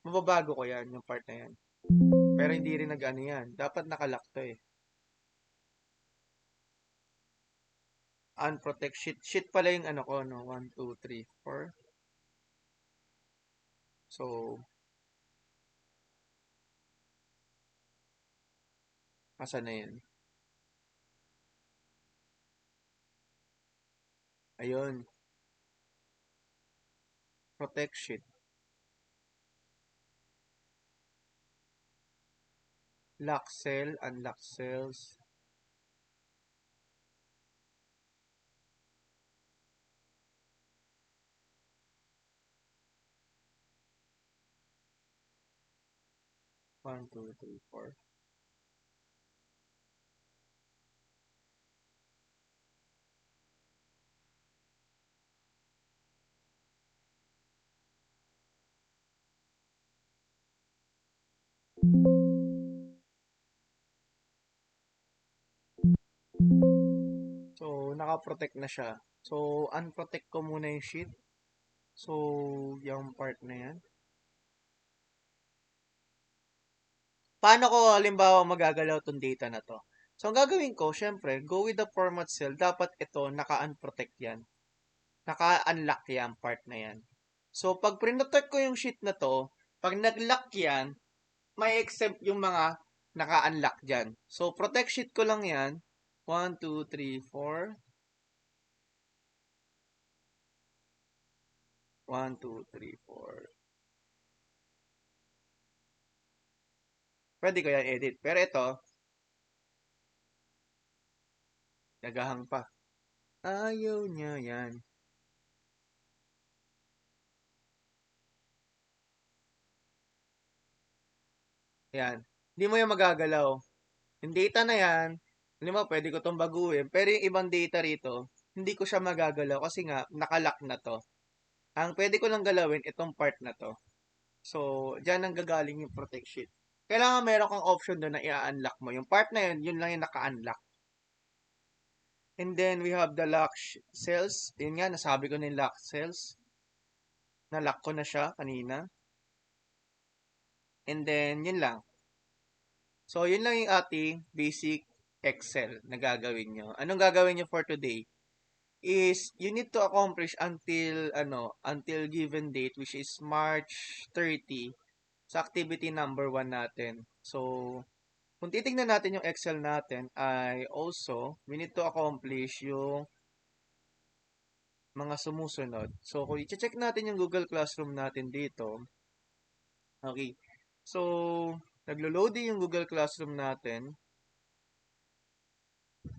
[SPEAKER 1] mababago ko yan, yung part na yan. Pero hindi rin nag-ano yan. Dapat nakalock to eh. Unprotect sheet. Sheet pala yung ano ko, no? 1, 2, 3, 4. So, asa na yun? Ayun. Protect sheet. Lock cell, unlock cells. One, two, three, four. So, naka-protect na siya. So, unprotect ko muna yung sheet. So, yung part na yan. Paano ko halimbawa magagalaw tong data na to? So, ang gagawin ko, syempre, go with the format cell. Dapat ito, naka-unprotect yan. Naka-unlock yan, part na yan. So, pag prinotek ko yung sheet na to, pag nag-lock yan, may exempt yung mga naka-unlock dyan. So, protect sheet ko lang yan. 1, 2, 3, 4. 1, 2, 3, 4. Pwede ko yan edit. Pero ito, nagahang pa. Ayaw niya yan. Yan. Hindi mo yan magagalaw. Yung data na yan, hindi mo, pwede ko itong baguhin. Pero yung ibang data rito, hindi ko siya magagalaw kasi nga, nakalock na to. Ang pwede ko lang galawin, itong part na to. So, dyan ang gagaling yung protect sheet. Kailangan meron kang option doon na i-unlock mo. Yung part na yun, yun lang yung naka-unlock. And then, we have the lock cells. Yun nga, nasabi ko na yung lock cells. Na-lock ko na siya kanina. And then, yun lang. So, yun lang yung ating basic Excel na gagawin nyo. Anong gagawin nyo for today? Is you need to accomplish until given date, which is March 30, sa activity number 1 natin. So, kung titignan natin yung Excel natin, ay also, we need to accomplish yung mga sumusunod. So, kung i-check natin yung Google Classroom natin dito, okay. So, naglo-loading yung Google Classroom natin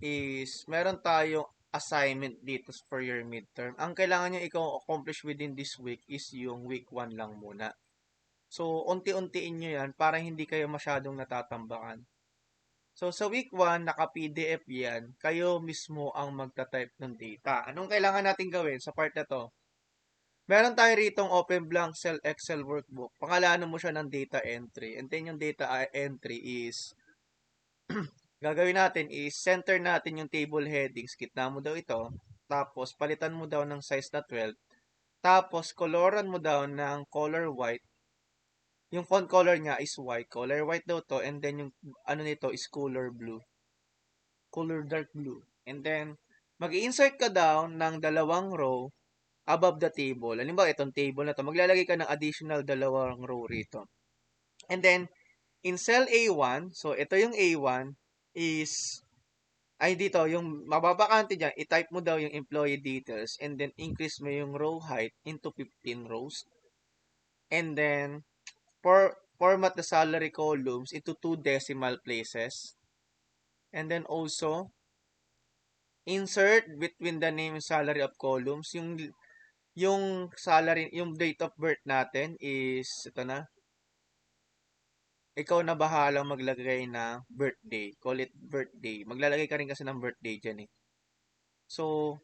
[SPEAKER 1] is meron tayong assignment dito for your midterm. Ang kailangan nyo i-accomplish within this week is yung week 1 lang muna. So, unti-untiin nyo yan para hindi kayo masyadong natatambakan. So, sa week 1, naka-PDF yan. Kayo mismo ang magta-type ng data. Anong kailangan natin gawin sa part na to? Meron tayo ritong open blank cell Excel workbook. Pangalanan mo siya ng data entry. And then yung data entry is gagawin natin is center natin yung table headings. Gitna mo daw ito. Tapos, palitan mo daw ng size na 12. Tapos, coloran mo daw ng color white. Yung font color niya is white. Color white daw to. And then, yung ano nito is color blue. Color dark blue. And then, mag-insert ka down ng dalawang row above the table. Halimbawa, itong table na to. Maglalagay ka ng additional dalawang row rito. And then, in cell A1, so ito yung A1 is ay dito, yung mababakante dyan, i-type mo daw yung employee details and then increase mo yung row height into 15 rows. And then, format the salary columns into 2 decimal places. And then also, insert between the name and salary of columns. Yung salary, yung date of birth natin is, ito na, ikaw na bahalang maglagay ng birthday. Call it birthday. Maglalagay ka rin kasi ng birthday dyan eh. So,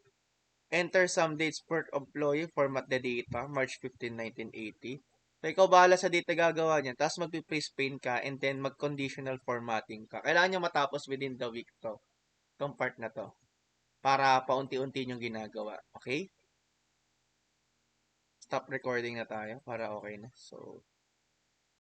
[SPEAKER 1] enter some dates per employee, format the data, March 15, 1980. So, ikaw bahala sa date na gagawa niyan. Tapos mag-freeze paint ka and then mag-conditional formatting ka. Kailangan nyo matapos within the week to. Itong part na to. Para paunti-unti yung ginagawa. Okay? Stop recording na tayo para okay na. So,